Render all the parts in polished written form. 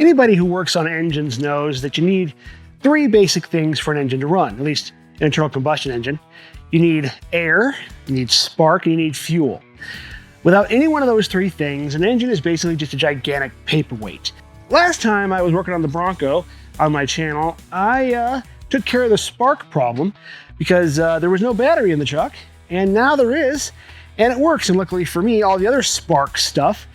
Anybody who works on engines knows that you need three basic things for an engine to run, at least an internal combustion engine. You need air, you need spark, and you need fuel. Without any one of those three things, an engine is basically just a gigantic paperweight. Last time I was working on the Bronco on my channel, I took care of the spark problem because there was no battery in the truck, and now there is, and it works. And luckily for me, all the other spark stuff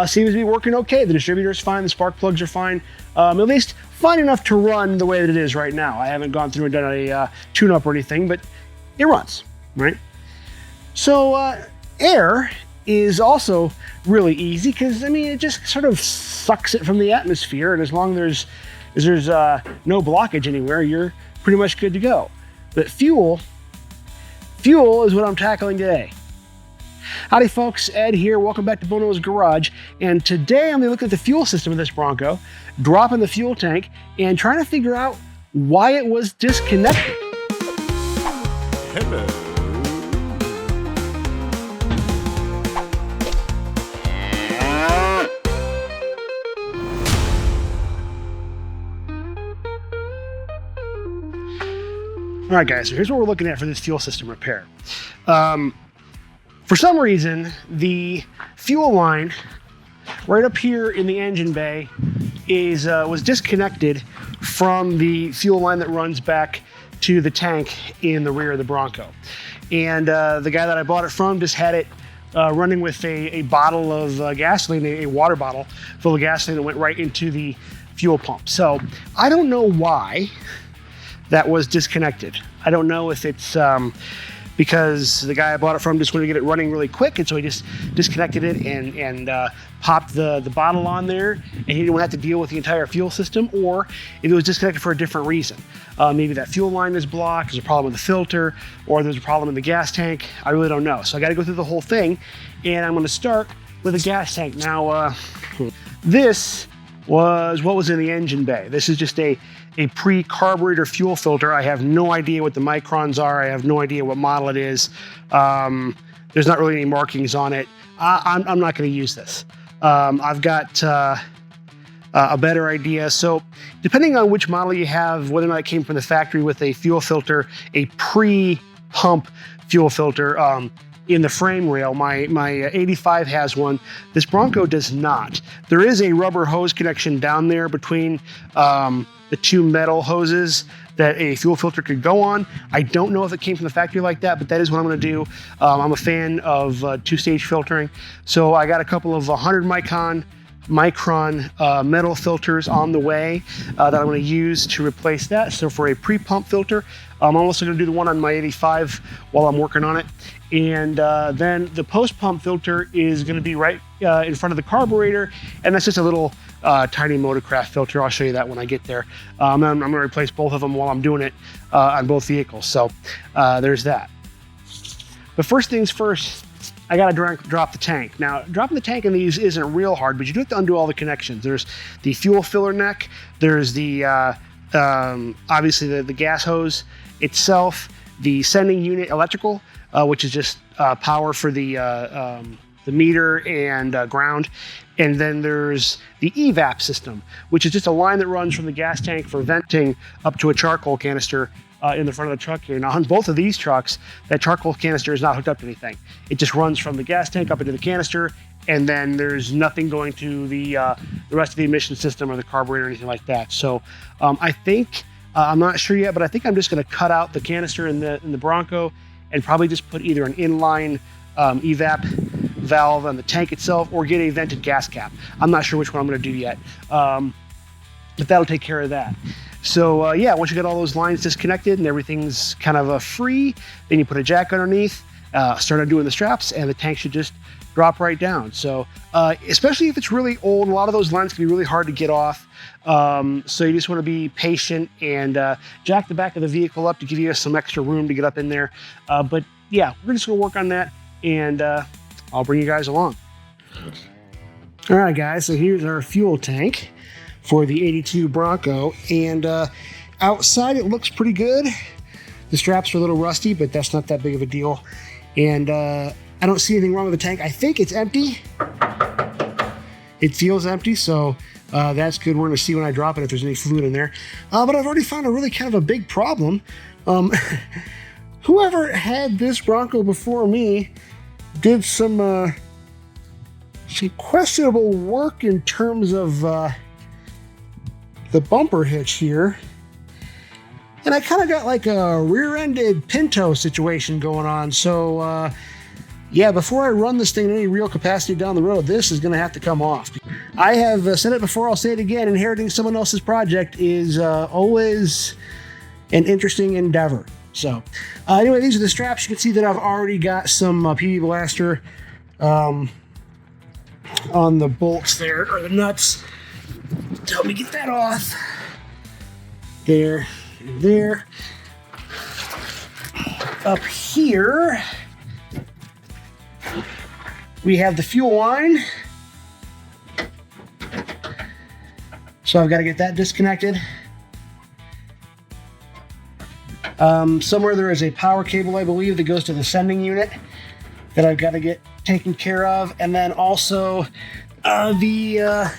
seems to be working okay. The distributor is fine, the spark plugs are fine, at least fine enough to run the way that it is right now. I haven't gone through and done a tune-up or anything, but it runs, right? So air is also really easy because, I mean, it just sort of sucks it from the atmosphere, and as long as there's no blockage anywhere, you're pretty much good to go. But fuel is what I'm tackling today. Howdy folks, Ed here, welcome back to Bullnose Garage, and today I'm going to look at the fuel system of this Bronco, dropping the fuel tank, and trying to figure out why it was disconnected. Hello. All right guys, so here's what we're looking at for this fuel system repair. For some reason, the fuel line right up here in the engine bay was disconnected from the fuel line that runs back to the tank in the rear of the Bronco. And the guy that I bought it from just had it running with a bottle of gasoline, a water bottle full of gasoline that went right into the fuel pump. So I don't know why that was disconnected. I don't know if it's because the guy I bought it from just wanted to get it running really quick, and so he just disconnected it and popped the bottle on there, and he didn't have to deal with the entire fuel system, or if it was disconnected for a different reason. Maybe that fuel line is blocked, there's a problem with the filter, or there's a problem in the gas tank. I really don't know. So I got to go through the whole thing, and I'm going to start with the gas tank. Now, this was what was in the engine bay. This is just a pre-carburetor fuel filter. I have no idea what the microns are. I have no idea what model it is. There's not really any markings on it. I'm not going to use this. I've got a better idea. So depending on which model you have, whether or not it came from the factory with a fuel filter, a pre-pump fuel filter, in the frame rail, my 85 has one. This Bronco does not. There is a rubber hose connection down there between the two metal hoses that a fuel filter could go on. I don't know if it came from the factory like that, but that is what I'm going to do. I'm a fan of two-stage filtering, so I got a couple of 100 micron metal filters on the way that I'm going to use to replace that. So for a pre-pump filter, I'm also going to do the one on my 85 while I'm working on it. And then the post-pump filter is going to be right in front of the carburetor, and that's just a little tiny Motorcraft filter. I'll show you that when I get there. I'm going to replace both of them while I'm doing it on both vehicles. So there's that. But first things first, I got to drop the tank. Now, dropping the tank in these isn't real hard, but you do have to undo all the connections. There's the fuel filler neck. There's the obviously the gas hose itself, the sending unit electrical, which is just power for the meter and ground. And then there's the evap system, which is just a line that runs from the gas tank for venting up to a charcoal canister in the front of the truck here. Now on both of these trucks, that charcoal canister is not hooked up to anything. It just runs from the gas tank up into the canister, and then there's nothing going to the rest of the emission system or the carburetor or anything like that. So I think, I'm not sure yet, but I think I'm just going to cut out the canister in the Bronco and probably just put either an inline evap valve on the tank itself or get a vented gas cap. I'm not sure which one I'm going to do yet, but that'll take care of that. So yeah, once you get all those lines disconnected and everything's kind of free, then you put a jack underneath, start undoing the straps, and the tank should just drop right down. So especially if it's really old, a lot of those lines can be really hard to get off. So you just want to be patient and jack the back of the vehicle up to give you some extra room to get up in there. But yeah, we're just going to work on that, and I'll bring you guys along. All right, guys, so here's our fuel tank for the 82 Bronco, and outside it looks pretty good. The straps are a little rusty, but that's not that big of a deal. And I don't see anything wrong with the tank. I think it's empty. It feels empty, so That's good. We're going to see when I drop it if there's any fluid in there. But I've already found a really kind of a big problem. Whoever had this Bronco before me did some questionable work in terms of the bumper hitch here. And I kind of got like a rear-ended Pinto situation going on. So, yeah, before I run this thing in any real capacity down the road, this is going to have to come off. I have said it before, I'll say it again, inheriting someone else's project is always an interesting endeavor. So, anyway, these are the straps. You can see that I've already got some PB Blaster on the bolts there, or the nuts. Help me get that off. There, and there. Up here, we have the fuel line. So I've got to get that disconnected. Somewhere there is a power cable, I believe, that goes to the sending unit that I've got to get taken care of. And then also the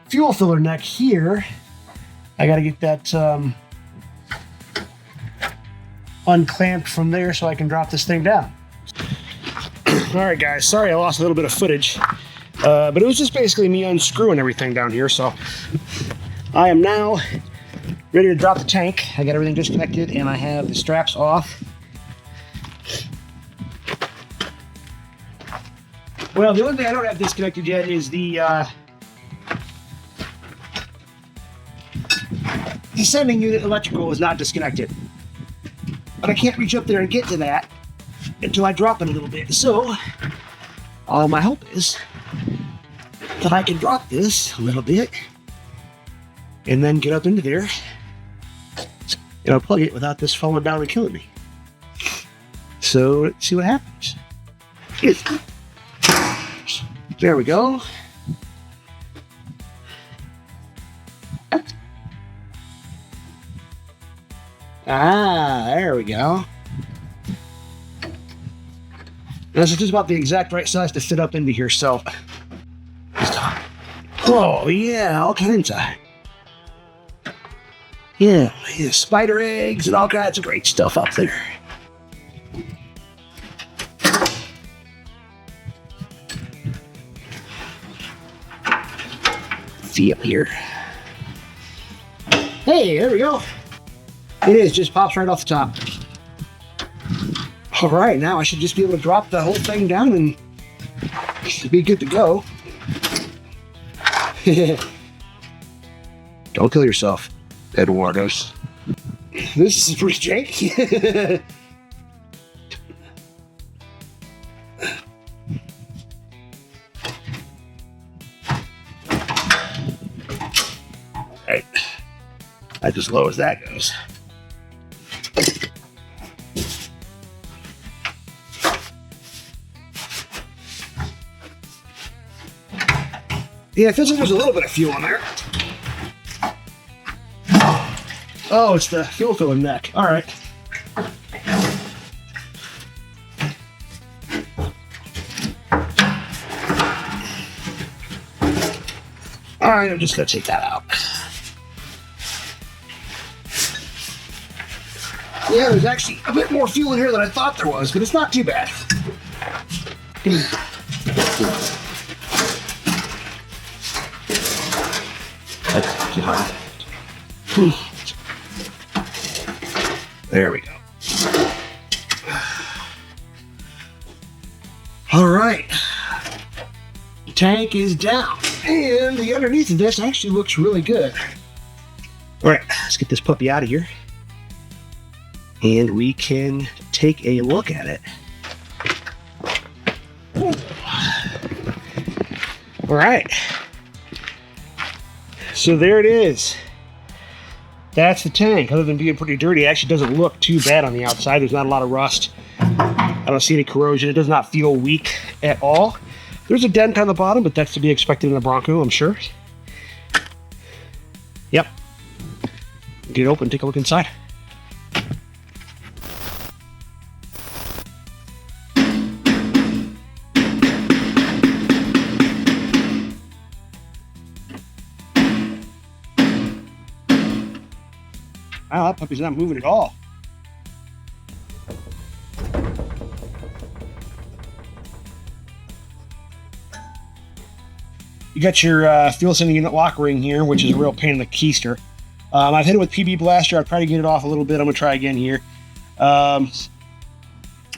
fuel filler neck here. I got to get that unclamped from there so I can drop this thing down. All right, guys, sorry I lost a little bit of footage, but it was just basically me unscrewing everything down here. So I am now ready to drop the tank. I got everything disconnected and I have the straps off. Well, the only thing I don't have disconnected yet is the sending unit electrical is not disconnected. But I can't reach up there and get to that until I drop it a little bit. So, all my hope is that I can drop this a little bit and then get up into there and I'll plug it without this falling down and killing me. So, let's see what happens. There we go. There we go. This is just about the exact right size to fit up into here, so. Oh, yeah, all kinds of. Yeah, spider eggs and all kinds of great stuff up there. See up here. Hey, there we go. It is, just pops right off the top. All right, now I should just be able to drop the whole thing down and be good to go. Don't kill yourself, Eduardo's. This is pretty janky. Right. That's as low as that goes. Yeah, it feels like there's a little bit of fuel in there. Oh, it's the fuel filler neck. All right. All right, I'm just going to take that out. Yeah, there's actually a bit more fuel in here than I thought there was, but it's not too bad. That's too hard. There we go. All right. The tank is down, and the underneath of this actually looks really good. All right, let's get this puppy out of here, and we can take a look at it. All right. So there it is. That's the tank. Other than being pretty dirty, it actually doesn't look too bad on the outside. There's not a lot of rust. I don't see any corrosion. It does not feel weak at all. There's a dent on the bottom, but that's to be expected in a Bronco, I'm sure. Yep. Get it open, take a look inside. Wow, that puppy's not moving at all. You got your fuel sending unit lock ring here, which is a real pain in the keister. I've hit it with PB Blaster. I've tried to get it off a little bit. I'm going to try again here.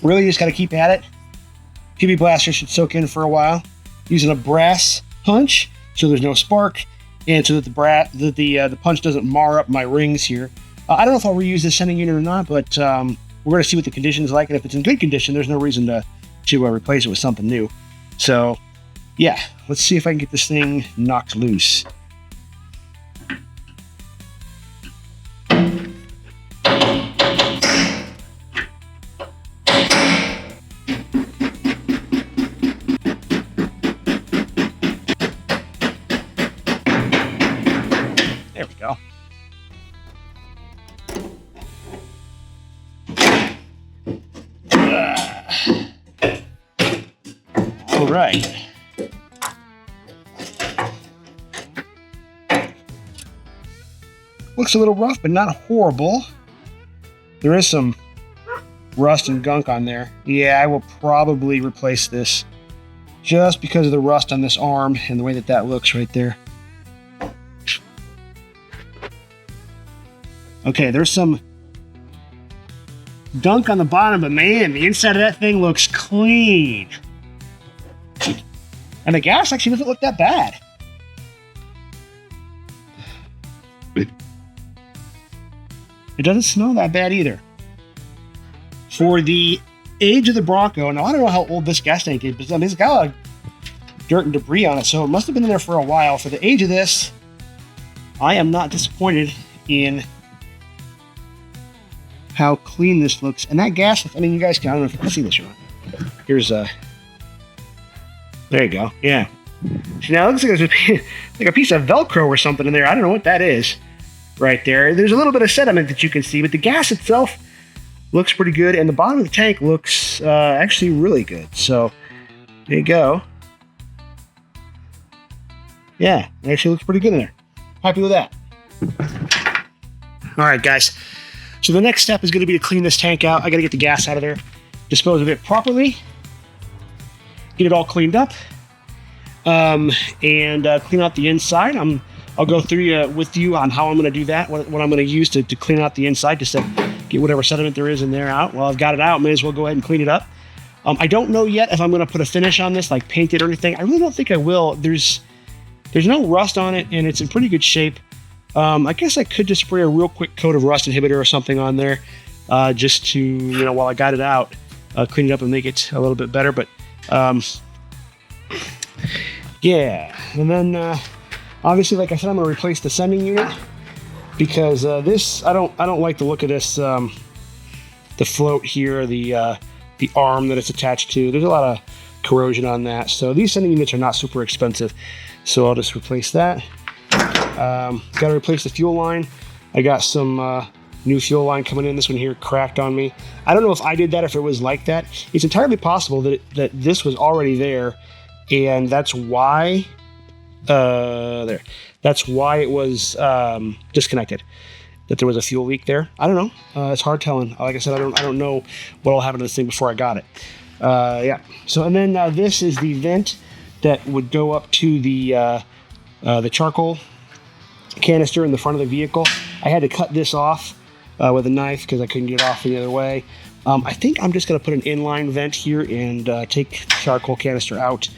Really just got to keep at it. PB Blaster should soak in for a while. Using a brass punch so there's no spark, and so that the punch doesn't mar up my rings here. I don't know if I'll reuse this sending unit or not, but we're going to see what the condition is like, and if it's in good condition, there's no reason to replace it with something new. So, yeah, let's see if I can get this thing knocked loose. There we go. All right. Looks a little rough, but not horrible. There is some rust and gunk on there. Yeah, I will probably replace this just because of the rust on this arm and the way that looks right there. Okay, there's some gunk on the bottom, but man, the inside of that thing looks clean. And the gas actually doesn't look that bad. It doesn't smell that bad either. For the age of the Bronco, now I don't know how old this gas tank is, but I mean, it's got a lot of dirt and debris on it, so it must have been in there for a while. For the age of this, I am not disappointed in how clean this looks. And that gas, I mean, you guys can, I don't know if you can see this or not. Here's there you go. Yeah. See, now it looks like there's like a piece of Velcro or something in there. I don't know what that is right there. There's a little bit of sediment that you can see, but the gas itself looks pretty good, and the bottom of the tank looks actually really good. So there you go. Yeah, it actually looks pretty good in there. Happy with that. All right, guys. So the next step is going to be to clean this tank out. I got to get the gas out of there, dispose of it properly, get it all cleaned up, and clean out the inside. I'll go through with you on how I'm going to do that, what I'm going to use to clean out the inside, just to get whatever sediment there is in there out. Well, I've got it out. May as well go ahead and clean it up. I don't know yet if I'm going to put a finish on this, like paint it or anything. I really don't think I will. There's no rust on it, and it's in pretty good shape. I guess I could just spray a real quick coat of rust inhibitor or something on there, just to, while I got it out, clean it up and make it a little bit better. But yeah, and then obviously, like I said, I'm going to replace the sending unit because this I don't like the look of this. The float here, the arm that it's attached to. There's a lot of corrosion on that. So these sending units are not super expensive. So I'll just replace that. Got to replace the fuel line. I got some new fuel line coming in. This one here cracked on me. I don't know if I did that, if it was like that. It's entirely possible that this was already there, and that's why that's why it was disconnected. That there was a fuel leak there. I don't know. It's hard telling. Like I said, I don't know what will happen to this thing before I got it. Yeah. So and then this is the vent that would go up to the charcoal canister in the front of the vehicle. I had to cut this off with a knife because I couldn't get it off the other way. I think I'm just going to put an inline vent here and take the charcoal canister out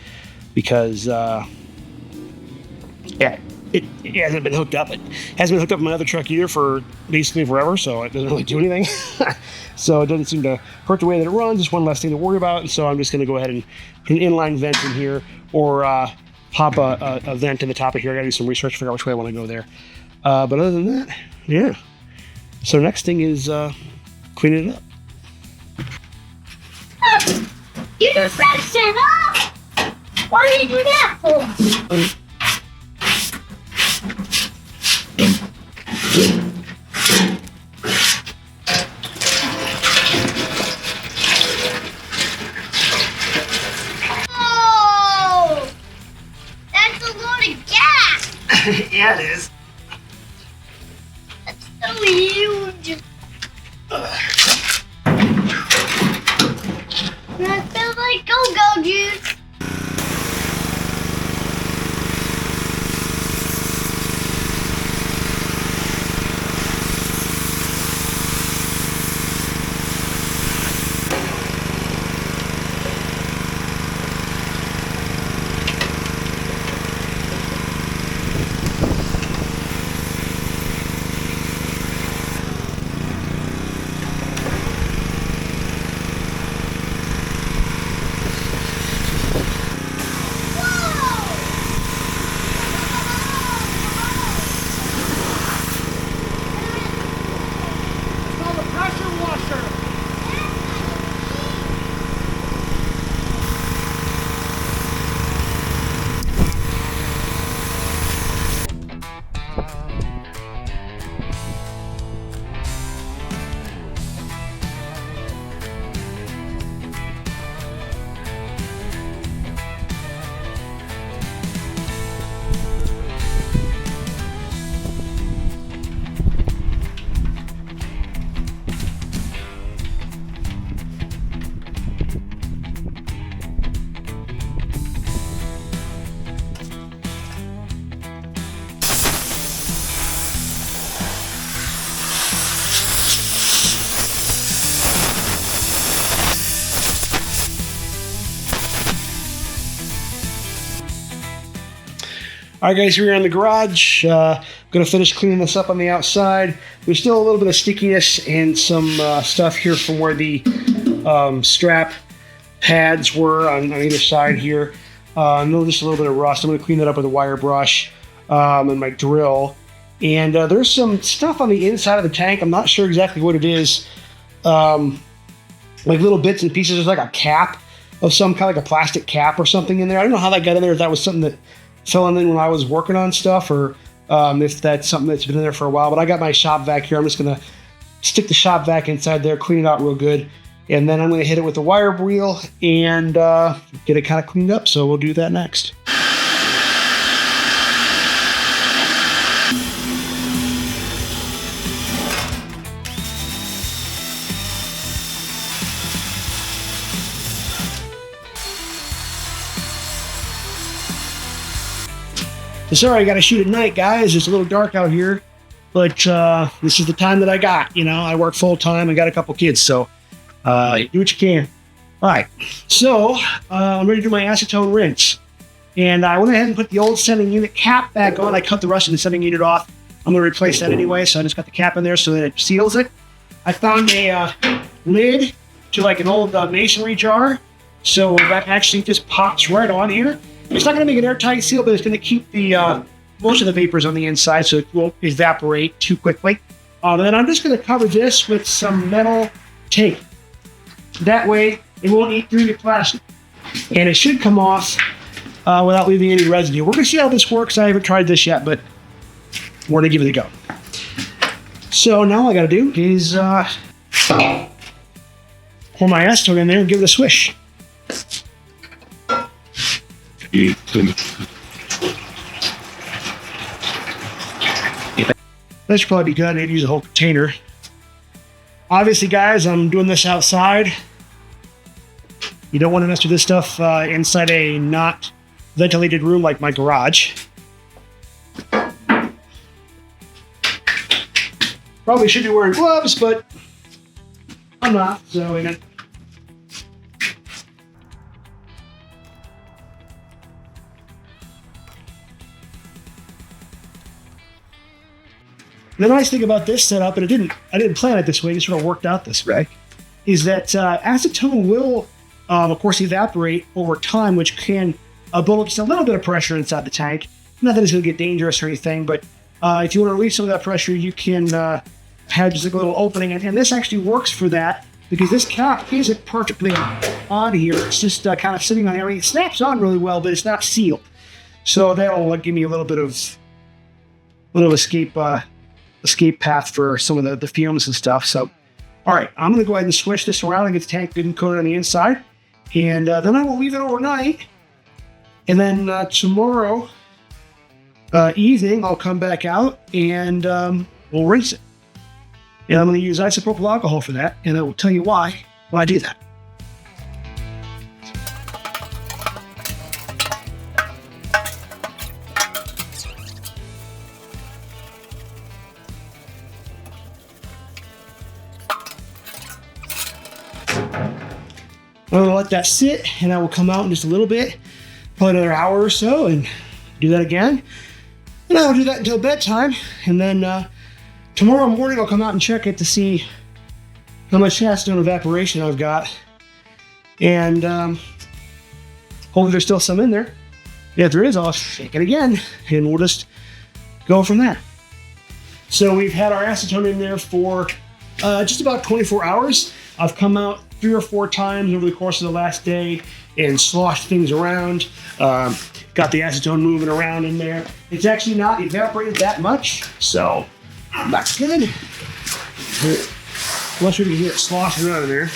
because yeah, it hasn't been hooked up. It hasn't been hooked up in my other truck either for basically forever, so it doesn't really do anything. So it doesn't seem to hurt the way that it runs. It's one less thing to worry about, and so I'm just going to go ahead and put an inline vent in here, or pop a vent in the top of here. I got to do some research to figure out which way I want to go there. But other than that, yeah. So next thing is cleaning it up. You just said shut up! Why did you do that for? Oh! That's a load of gas! Yeah, it is. So huge. That feels like go-go juice. All right, guys, we're in the garage. Going to finish cleaning this up on the outside. There's still a little bit of stickiness and some stuff here from where the strap pads were on either side here. Just a little bit of rust. I'm going to clean that up with a wire brush and my drill. And there's some stuff on the inside of the tank. I'm not sure exactly what it is. Like little bits and pieces. There's like a cap of some kind, like a plastic cap or something in there. I don't know how that got in there. If that was something that fell in when I was working on stuff, or if that's something that's been in there for a while. But I got my shop vac here. I'm just going to stick the shop vac inside there, clean it out real good, and then I'm going to hit it with the wire wheel and get it kind of cleaned up. So we'll do that next. Sorry, I got to shoot at night, guys. It's a little dark out here, but this is the time that I got. You know, I work full time. I got a couple kids, so do what you can. All right, so I'm ready to do my acetone rinse, and I went ahead and put the old sending unit cap back on. I cut the rest of the sending unit off. I'm going to replace that anyway, so I just got the cap in there so that it seals it. I found a lid to like an old masonry jar, so that actually just pops right on here. It's not going to make an airtight seal, but it's going to keep the most of the vapors on the inside so it won't evaporate too quickly. And then I'm just going to cover this with some metal tape. That way, it won't eat through the plastic. And it should come off without leaving any residue. We're going to see how this works. I haven't tried this yet, but we're going to give it a go. So now all I got to do is pour my acetone in there and give it a swish. That should probably be good. I need to use a whole container. Obviously, guys, I'm doing this outside. You don't want to mess with this stuff inside a not ventilated room like my garage. Probably should be wearing gloves, but I'm not, so we're gonna. The nice thing about this setup, and I didn't plan it this way, it sort of worked out this way, is that acetone will, of course, evaporate over time, which can build up just a little bit of pressure inside the tank. Not that it's going to get dangerous or anything, but if you want to relieve some of that pressure, you can have just like a little opening. And this actually works for that, because this cap isn't perfectly on here. It's just kind of sitting on there. It snaps on really well, but it's not sealed. So that'll give me a little bit of escape path for some of the fumes and stuff. So, all right, I'm going to go ahead and switch this around and get the tank good and coated on the inside. And then I will leave it overnight. And then tomorrow evening, I'll come back out and we'll rinse it. And I'm going to use isopropyl alcohol for that, and I will tell you why when I do that. I'm going to let that sit, and I will come out in just a little bit, probably another hour or so, and do that again. And I'll do that until bedtime, and then tomorrow morning I'll come out and check it to see how much acetone evaporation I've got. And hopefully there's still some in there. Yeah, if there is, I'll shake it again, and we'll just go from there. So we've had our acetone in there for just about 24 hours. I've come out 3 or 4 times over the course of the last day and sloshed things around. Got the acetone moving around in there. It's actually not evaporated that much, so that's good. Unless we can hear it sloshing around in there.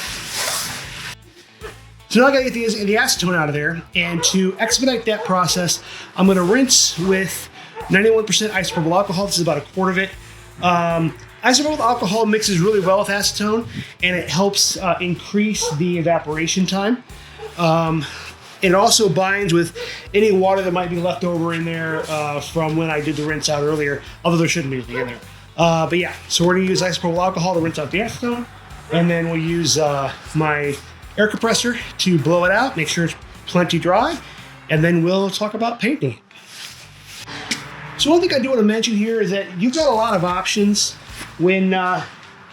So now I gotta get the acetone out of there, and to expedite that process, I'm gonna rinse with 91% isopropyl alcohol. This is about a quart of it. Isopropyl alcohol mixes really well with acetone, and it helps increase the evaporation time. It also binds with any water that might be left over in there from when I did the rinse out earlier, although there shouldn't be anything in there. But yeah, so we're gonna use isopropyl alcohol to rinse out the acetone, and then we'll use my air compressor to blow it out, make sure it's plenty dry, and then we'll talk about painting. So one thing I do want to mention here is that you've got a lot of options when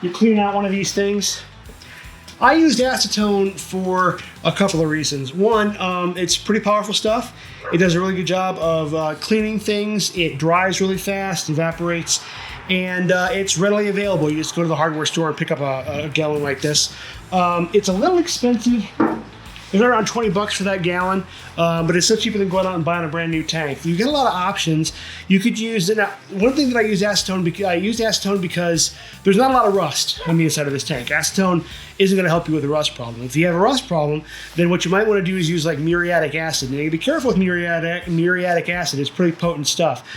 you're cleaning out one of these things. I used acetone for a couple of reasons. One, it's pretty powerful stuff. It does a really good job of cleaning things. It dries really fast, evaporates, and it's readily available. You just go to the hardware store and pick up a gallon like this. It's a little expensive. It's around 20 bucks for that gallon, but it's so cheaper than going out and buying a brand new tank. You get a lot of options. You could use it. Now, one thing that I used acetone because there's not a lot of rust on the inside of this tank. Acetone isn't going to help you with a rust problem. If you have a rust problem, then what you might want to do is use like muriatic acid. Now, you be careful with muriatic acid. It's pretty potent stuff.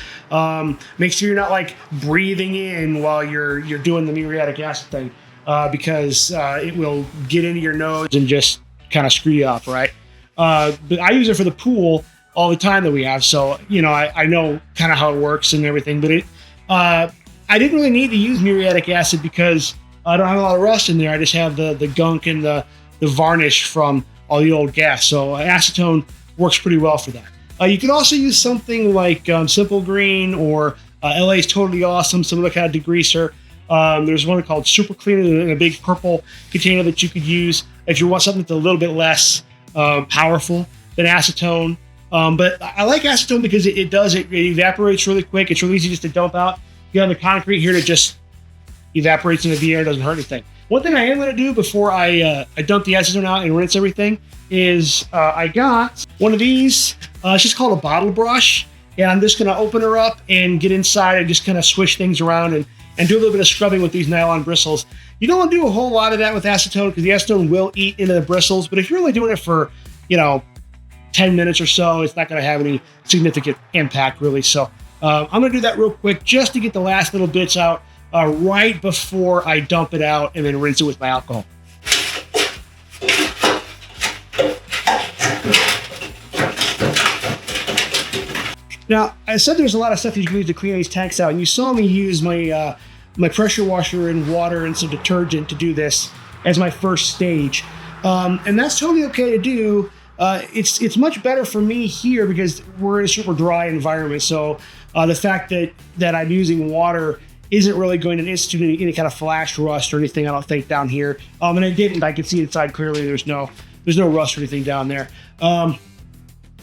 Make sure you're not like breathing in while you're doing the muriatic acid thing, because it will get into your nose and just kind of screw you up, right? But I use it for the pool all the time that we have, so you know I know kind of how it works and everything. But I didn't really need to use muriatic acid because I don't have a lot of rust in there. I just have the gunk and the varnish from all the old gas. So acetone works pretty well for that. You can also use something like Simple Green or LA's Totally Awesome, some other kind of degreaser. There's one called Super Cleaner in a big purple container that you could use if you want something that's a little bit less powerful than acetone. But I like acetone because it evaporates really quick. It's really easy just to dump out. You have the concrete here that just evaporates into the air, doesn't hurt anything. One thing I am going to do before I dump the acetone out and rinse everything is I got one of these. It's just called a bottle brush. And I'm just going to open her up and get inside and just kind of swish things around and do a little bit of scrubbing with these nylon bristles. You don't want to do a whole lot of that with acetone because the acetone will eat into the bristles, but if you're only doing it for, 10 minutes or so, it's not going to have any significant impact really. So I'm going to do that real quick just to get the last little bits out right before I dump it out and then rinse it with my alcohol. Now, I said there's a lot of stuff that you can use to clean these tanks out, and you saw me use my my pressure washer and water and some detergent to do this as my first stage. And that's totally okay to do. It's much better for me here because we're in a super dry environment. So the fact that I'm using water isn't really going to institute any kind of flash rust or anything, I don't think, down here. And it didn't. I could see inside clearly. There's no rust or anything down there.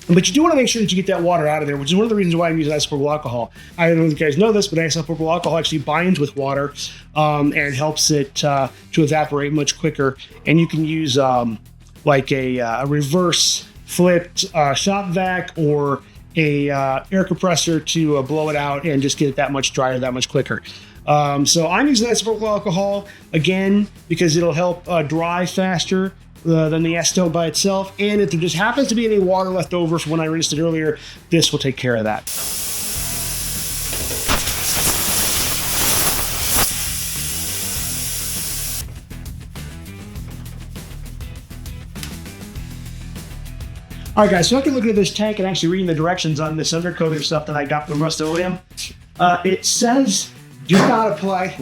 But you do want to make sure that you get that water out of there, which is one of the reasons why I'm using isopropyl alcohol. I don't know if you guys know this, but isopropyl alcohol actually binds with water and helps it to evaporate much quicker. And you can use like a reverse flipped shop vac or a air compressor to blow it out and just get it that much drier, that much quicker. So I'm using isopropyl alcohol again because it'll help dry faster than the acetone by itself, and if there just happens to be any water left over from when I rinsed it earlier, this will take care of that. All right, guys, so after looking at this tank and actually reading the directions on this undercoating stuff that I got from Rust-Oleum, it says do not apply.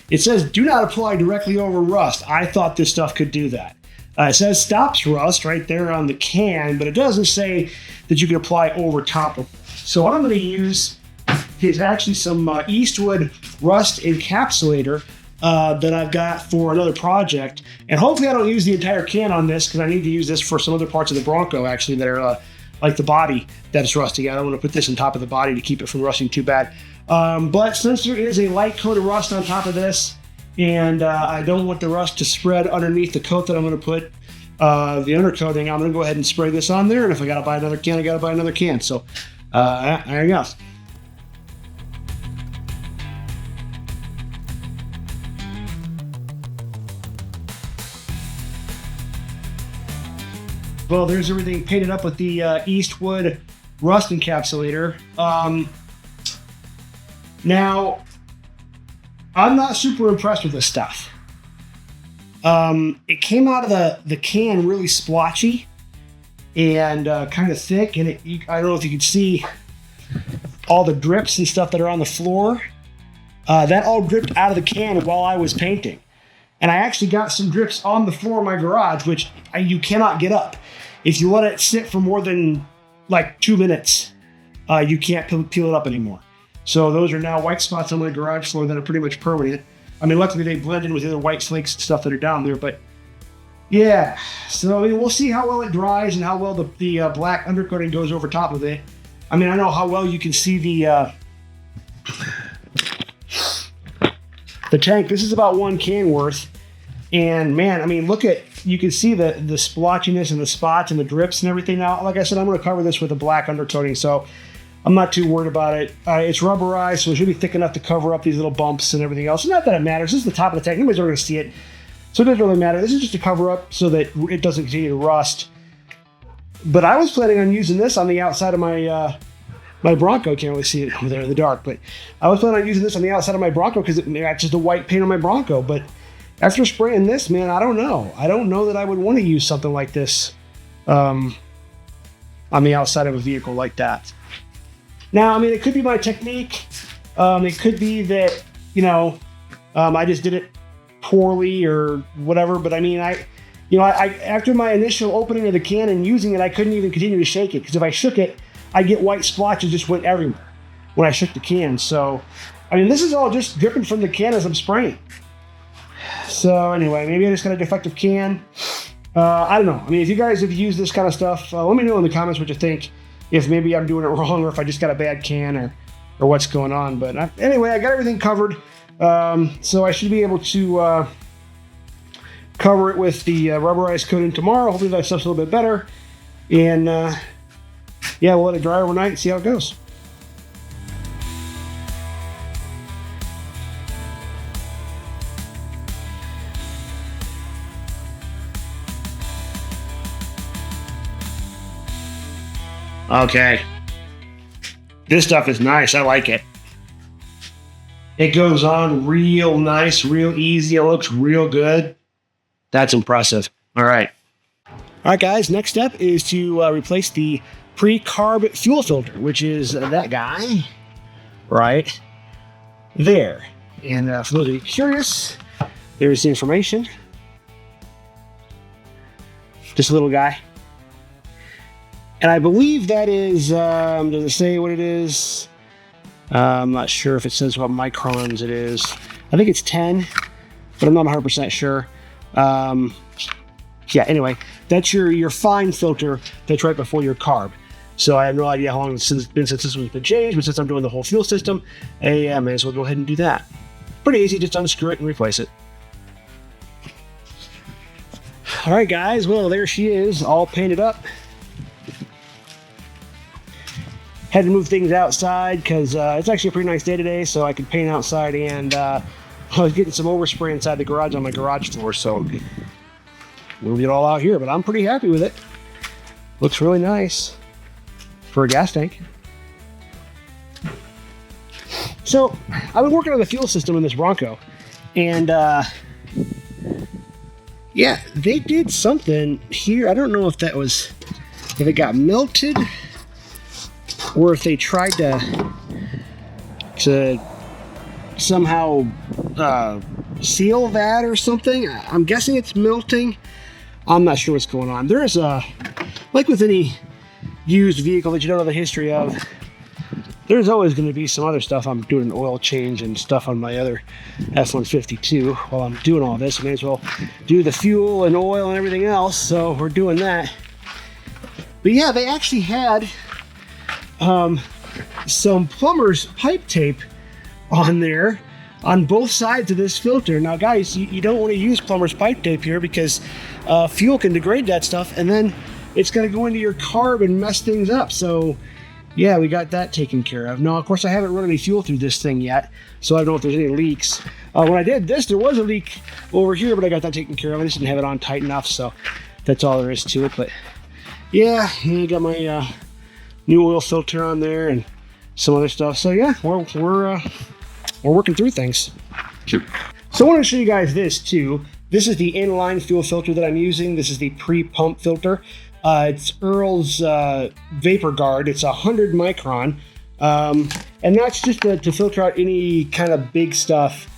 It says do not apply directly over rust. I thought this stuff could do that. It says stops rust right there on the can, but it doesn't say that you can apply over top of it. So what I'm going to use is actually some Eastwood rust encapsulator that I've got for another project. And hopefully I don't use the entire can on this because I need to use this for some other parts of the Bronco actually that are like the body that is rusting. I don't want to put this on top of the body to keep it from rusting too bad. But since there is a light coat of rust on top of this, and I don't want the rust to spread underneath the coat that I'm going to put the undercoating, I'm going to go ahead and spray this on there. And if I got to buy another can, I got to buy another can. So there you go. Well, there's everything painted up with the Eastwood rust encapsulator. Now, I'm not super impressed with this stuff. It came out of the can really splotchy and kind of thick, and I don't know if you can see all the drips and stuff that are on the floor. That all dripped out of the can while I was painting. And I actually got some drips on the floor of my garage, which you cannot get up. If you let it sit for more than like 2 minutes, you can't peel it up anymore. So those are now white spots on my garage floor that are pretty much permanent. I mean, luckily they blend in with the other white flakes and stuff that are down there, but yeah. So I mean, we'll see how well it dries and how well the black undercoating goes over top of it. I mean, I know how well you can see the tank. This is about 1 can worth. And man, I mean, you can see the splotchiness and the spots and the drips and everything. Now, like I said, I'm going to cover this with a black undercoating, so I'm not too worried about it. It's rubberized, so it should be thick enough to cover up these little bumps and everything else. Not that it matters. This is the top of the tank. Nobody's ever going to see it, so it doesn't really matter. This is just to cover up so that it doesn't continue to rust. But I was planning on using this on the outside of my my Bronco. Can't really see it over there in the dark, but I was planning on using this on the outside of my Bronco because it matches the white paint on my Bronco. But after spraying this, man, I don't know. I don't know that I would want to use something like this on the outside of a vehicle like that. Now, I mean, it could be my technique. It could be that, I just did it poorly or whatever. But I mean, I after my initial opening of the can and using it, I couldn't even continue to shake it because if I shook it, I'd get white splotches just went everywhere when I shook the can. So, I mean, this is all just dripping from the can as I'm spraying. So anyway, maybe I just got a defective can. I don't know. I mean, if you guys have used this kind of stuff, let me know in the comments what you think. If maybe I'm doing it wrong or if I just got a bad can or what's going on. But anyway, I got everything covered. So I should be able to cover it with the rubberized coating tomorrow. Hopefully that stuff's a little bit better. And yeah, we'll let it dry overnight and see how it goes. Okay. This stuff is nice. I like it. It goes on real nice, real easy. It looks real good. That's impressive. All right. All right, guys. Next step is to replace the pre-carb fuel filter, which is that guy right there. And for those of you curious, there's the information. Just a little guy. And I believe that is, does it say what it is? I'm not sure if it says what microns it is. I think it's 10, but I'm not 100% sure. Yeah, anyway, that's your fine filter that's right before your carb. So I have no idea how long it's been since this one's been changed, but since I'm doing the whole fuel system, I may as well go ahead and do that. Pretty easy, just unscrew it and replace it. All right, guys, well, there she is, all painted up. Had to move things outside because it's actually a pretty nice day today, so I could paint outside, and I was getting some overspray inside the garage on my garage floor, so moved it all out here, but I'm pretty happy with it. Looks really nice for a gas tank. So I've been working on the fuel system in this Bronco, and yeah, they did something here. I don't know if that was if it got melted or if they tried to somehow seal that or something. I'm guessing it's melting. I'm not sure what's going on. There's like with any used vehicle that you don't know the history of, there's always going to be some other stuff. I'm doing an oil change and stuff on my other F-150 too. While I'm doing all this, I may as well do the fuel and oil and everything else. So we're doing that. But yeah, they actually had some plumber's pipe tape on there on both sides of this filter. Now guys, you don't want to use plumber's pipe tape here because fuel can degrade that stuff and then it's going to go into your carb and mess things up. So yeah, we got that taken care of. Now, of course, I haven't run any fuel through this thing yet, so I don't know if there's any leaks. When I did this, there was a leak over here, but I got that taken care of. I just didn't have it on tight enough, so that's all there is to it. But yeah, I got my new oil filter on there and some other stuff. So yeah, we're working through things. Sure. So I want to show you guys this too. This is the Inline fuel filter that I'm using. This is the pre-pump filter. It's Earl's Vapor Guard. It's 100 micron. And that's just to filter out any kind of big stuff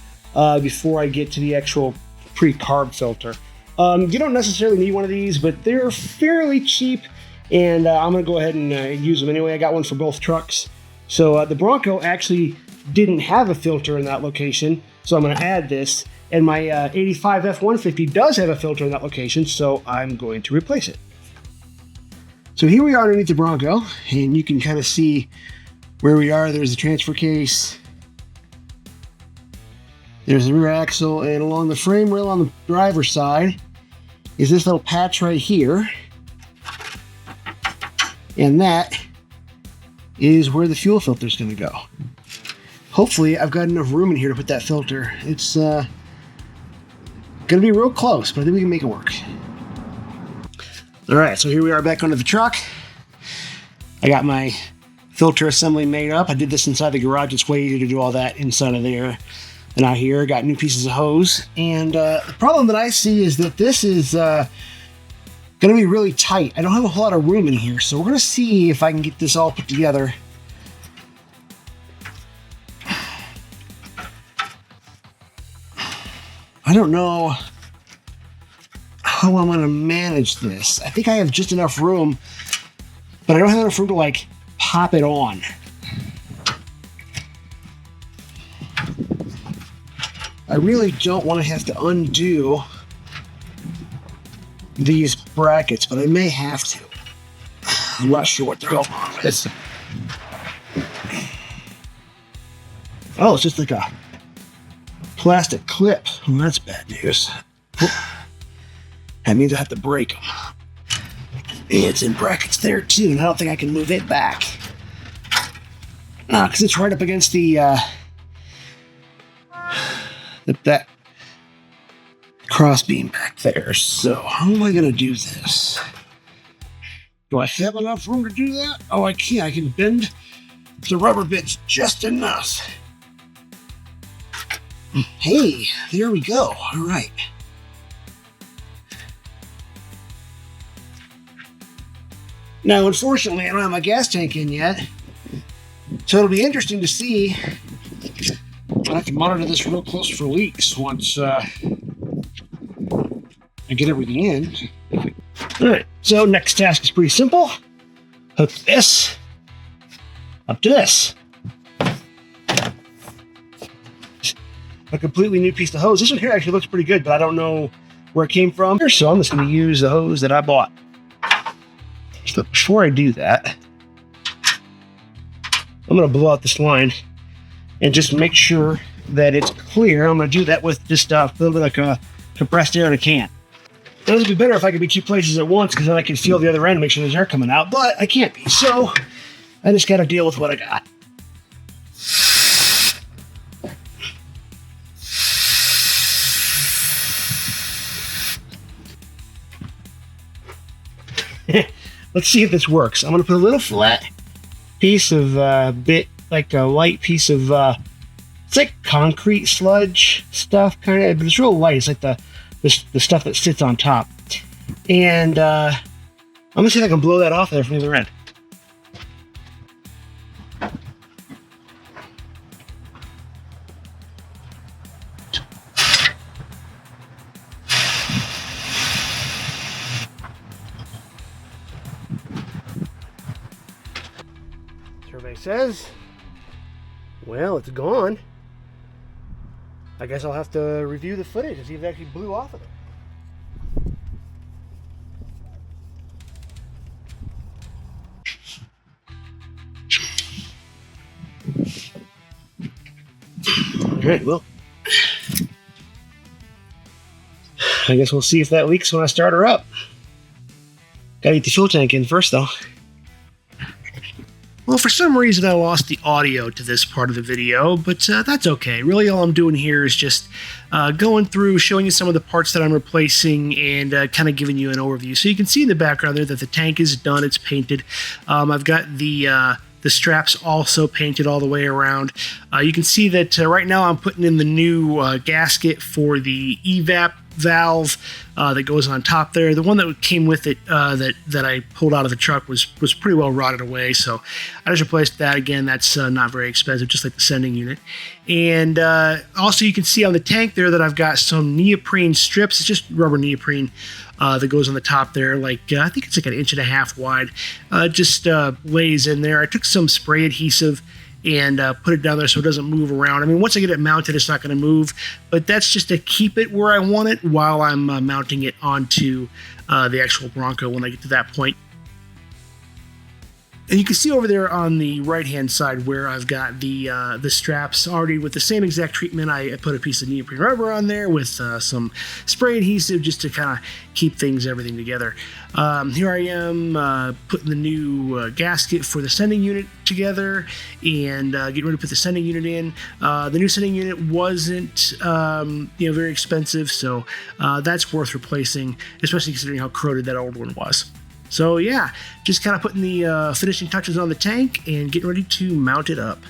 before I get to the actual pre-carb filter. You don't necessarily need one of these, but they're fairly cheap. And I'm going to go ahead and use them anyway. I got one for both trucks. So the Bronco actually didn't have a filter in that location. So I'm going to add this. And my 85 F-150 does have a filter in that location. So I'm going to replace it. So here we are underneath the Bronco, and you can kind of see where we are. There's the transfer case. There's the rear axle, and along the frame rail on the driver's side is this little patch right here. And that is where the fuel filter is going to go. Hopefully, I've got enough room in here to put that filter. It's going to be real close, but I think we can make it work. All right, so here we are back under the truck. I got my filter assembly made up. I did this inside the garage. It's way easier to do all that inside of there than out here. Got new pieces of hose. And the problem that I see is that this is going to be really tight. I don't have a whole lot of room in here, so we're going to see if I can get this all put together. I don't know how I'm going to manage this. I think I have just enough room, but I don't have enough room to like pop it on. I really don't want to have to undo these brackets, but I may have to. I'm not sure what they're called. Oh, it's just like a plastic clip. Well, that's bad news. That means I have to break them. It's in brackets there too, and I don't think I can move it back. Because it's right up against that cross beam back there. So how am I going to do this? Do I have enough room to do that? Oh, I can. I can bend the rubber bits just enough. Hey, there we go. All right. Now, unfortunately, I don't have my gas tank in yet, so it'll be interesting to see. I have to monitor this real close for leaks once I get everything in. All right, so next task is pretty simple. Hook this up to this. A completely new piece of hose. This one here actually looks pretty good, but I don't know where it came from. So I'm just going to use the hose that I bought. So before I do that, I'm going to blow out this line and just make sure that it's clear. I'm going to do that with just a little bit like a compressed air in a can. It would be better if I could be two places at once, because then I can feel the other end and make sure there's air coming out, but I can't be. So I just got to deal with what I got. Let's see if this works. I'm going to put a little flat piece of like a light piece of, it's like concrete sludge stuff, kind of, but it's real light. It's like the stuff that sits on top. And I'm I'm gonna see if I can blow that off there from the other end. Survey says, well, it's gone. I guess I'll have to review the footage and see if it actually blew off of it. Alright, well, I guess we'll see if that leaks when I start her up. Gotta get the fuel tank in first, though. Well, for some reason I lost the audio to this part of the video, but that's okay. Really all I'm doing here is just going through, showing you some of the parts that I'm replacing and kind of giving you an overview. So you can see in the background there that the tank is done, it's painted. I've got the straps also painted all the way around. You can see that right now I'm putting in the new gasket for the evap valve that goes on top there. The one that came with it that I pulled out of the truck was pretty well rotted away, so I just replaced that. Again, that's not very expensive, just like the sending unit. And also you can see on the tank there that I've got some neoprene strips. It's just rubber neoprene that goes on the top there, like I think it's like 1.5 inches wide. Just lays in there. I took some spray adhesive and put it down there so it doesn't move around. I mean, once I get it mounted, it's not going to move, but that's just to keep it where I want it while I'm mounting it onto the actual Bronco when I get to that point. And you can see over there on the right-hand side where I've got the straps already with the same exact treatment. I put a piece of neoprene rubber on there with some spray adhesive just to kind of keep everything together. Here I am putting the new gasket for the sending unit together and getting ready to put the sending unit in. The new sending unit wasn't very expensive, so that's worth replacing, especially considering how corroded that old one was. So yeah, just kind of putting the finishing touches on the tank and getting ready to mount it up.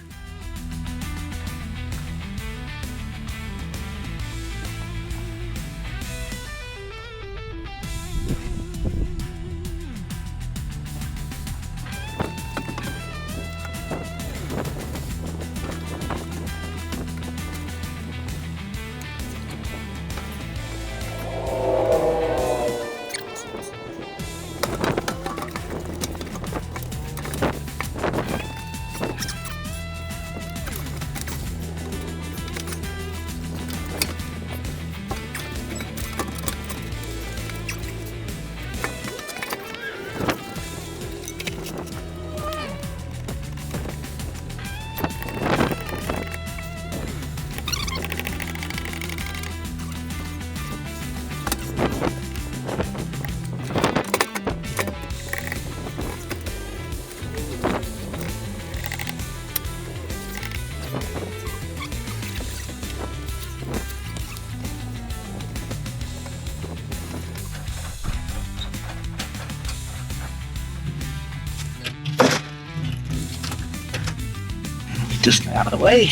Just get out of the way.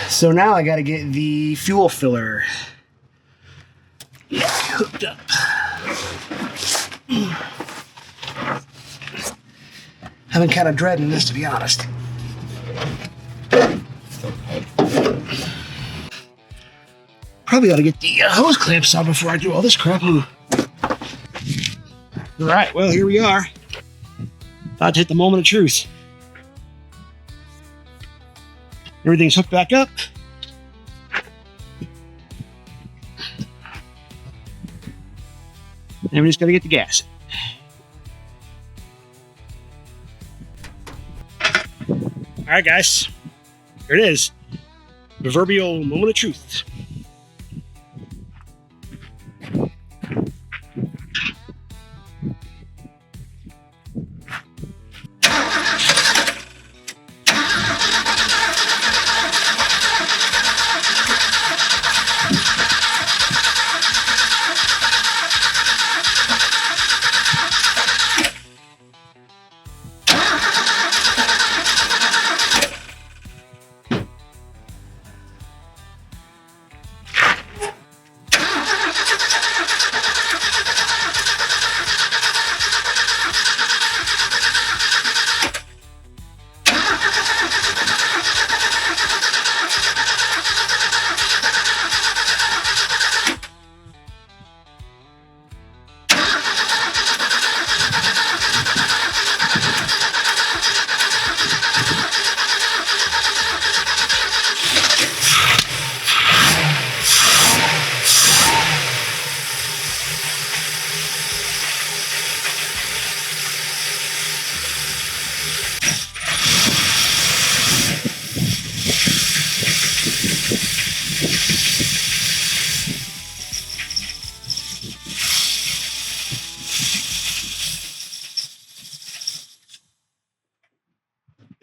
So now I got to get the fuel filler hooked up. I've been kind of dreading this, to be honest. Probably ought to get the hose clamps on before I do all this crap. All right, well, here we are. About to hit the moment of truth. Everything's hooked back up. And we just gotta get the gas. All right, guys. Here it is. Proverbial moment of truth.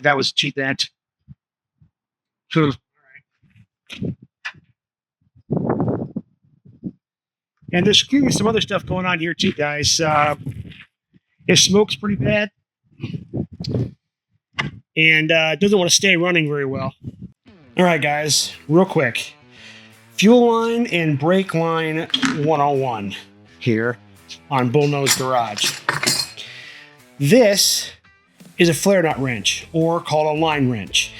That was cheap. That. So, and there's some other stuff going on here too, guys. It smokes pretty bad, and doesn't want to stay running very well. All right, guys, real quick. Fuel line and brake line 101 here on Bullnose Garage. This is a flare nut wrench, or called a line wrench.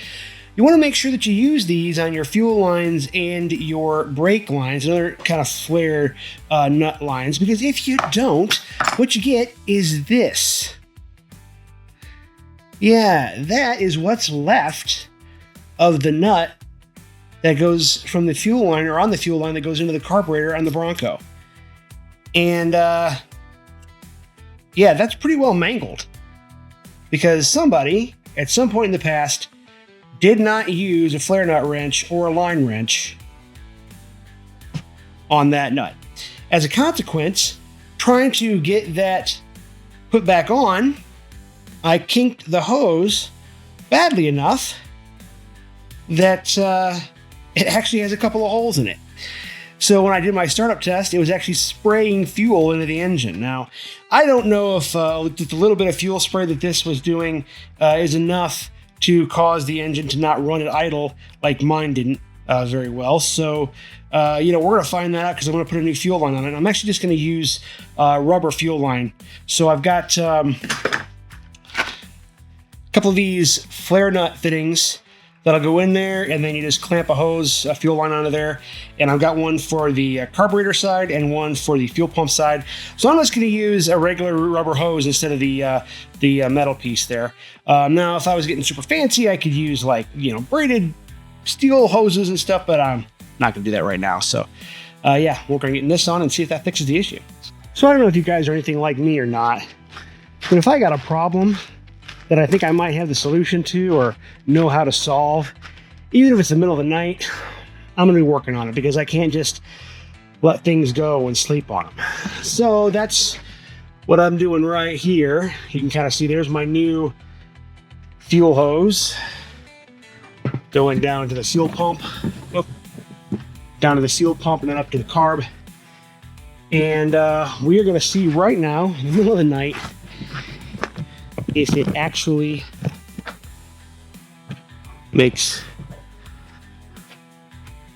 You want to make sure that you use these on your fuel lines and your brake lines and other kind of flare nut lines, because if you don't, what you get is this. Yeah, that is what's left of the nut that goes from the fuel line, or on the fuel line that goes into the carburetor on the Bronco. And yeah, that's pretty well mangled, because somebody at some point in the past did not use a flare nut wrench or a line wrench on that nut. As a consequence, trying to get that put back on, I kinked the hose badly enough that it actually has a couple of holes in it. So when I did my startup test, it was actually spraying fuel into the engine. Now, I don't know if just a little bit of fuel spray that this was doing is enough to cause the engine to not run at idle like mine didn't very well. So, we're going to find that out, because I'm going to put a new fuel line on it. I'm actually just going to use rubber fuel line. So I've got a couple of these flare nut fittings that'll go in there, and then you just clamp a fuel line onto there. And I've got one for the carburetor side and one for the fuel pump side. So I'm just going to use a regular rubber hose instead of the metal piece there. Now, if I was getting super fancy, I could use braided steel hoses and stuff, but I'm not going to do that right now. So yeah, we're going to get this on and see if that fixes the issue. So I don't know if you guys are anything like me or not, but if I got a problem that I think I might have the solution to or know how to solve, even if it's the middle of the night, I'm going to be working on it, because I can't just let things go and sleep on them. So that's what I'm doing right here. You can kind of see there's my new fuel hose going down to the fuel pump, down to the fuel pump, and then up to the carb. And we are going to see right now, in the middle of the night, if it actually makes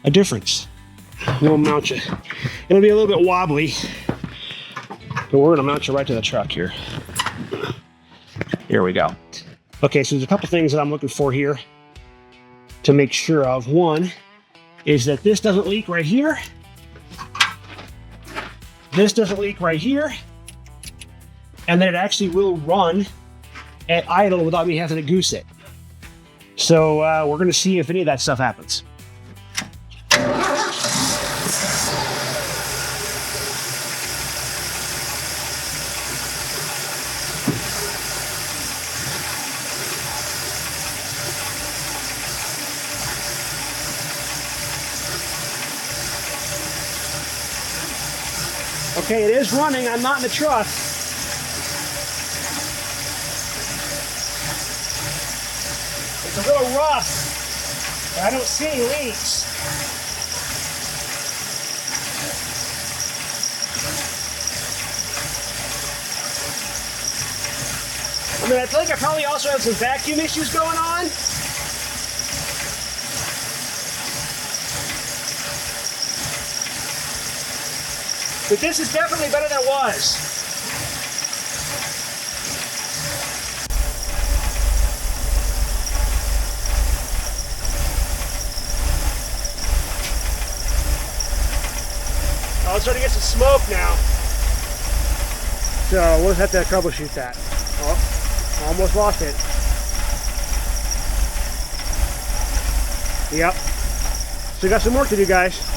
a difference. We'll mount you. It'll be a little bit wobbly, but we're gonna mount you right to the truck here. Here we go. Okay, so there's a couple things that I'm looking for here to make sure of. One is that this doesn't leak right here. This doesn't leak right here. And then it actually will run at idle without me having to goose it. So we're gonna see if any of that stuff happens. Okay, it is running. I'm not in the truck. It's a little rough, but I don't see any leaks. I mean, I feel like I probably also have some vacuum issues going on. But this is definitely better than it was. Oh, it's starting to get some smoke now. So we'll just have to troubleshoot that. Oh, almost lost it. Yep. So we got some work to do, guys.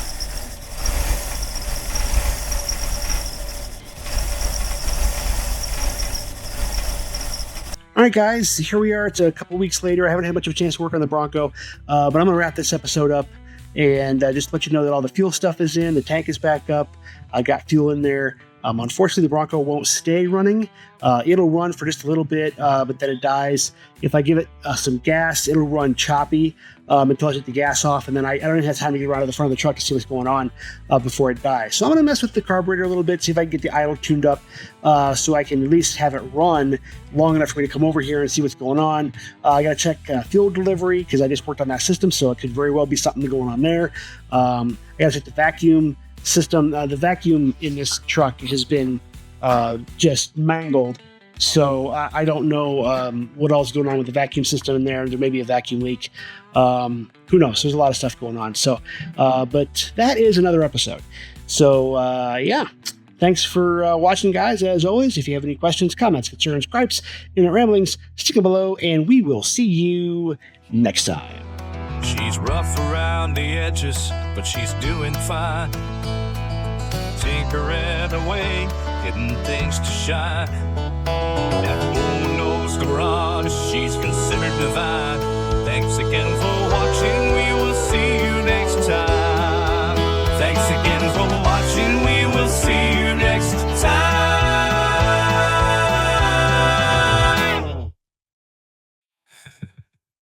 All right, guys, here we are. It's a couple weeks later. I haven't had much of a chance to work on the Bronco, but I'm going to wrap this episode up and just let you know that all the fuel stuff is in. The tank is back up. I got fuel in there. Unfortunately, the Bronco won't stay running. It'll run for just a little bit, but then it dies. If I give it some gas, it'll run choppy until I take the gas off, and then I don't even have time to get around to the front of the truck to see what's going on before it dies. So I'm going to mess with the carburetor a little bit, see if I can get the idle tuned up so I can at least have it run long enough for me to come over here and see what's going on. I got to check fuel delivery because I just worked on that system, so it could very well be something going on there. I got to check the vacuum system. The vacuum in this truck has been just mangled, so I don't know what else is going on with the vacuum system in there. There may be a vacuum leak. Who knows? There's a lot of stuff going on. So, but that is another episode. So yeah, thanks for watching, guys. As always, if you have any questions, comments, concerns, gripes, internet ramblings, stick them below, and we will see you next time. She's rough around the edges, but she's doing fine. Tinkering away, getting things to shine. At Bullnose Garage, she's considered divine. Thanks again for watching.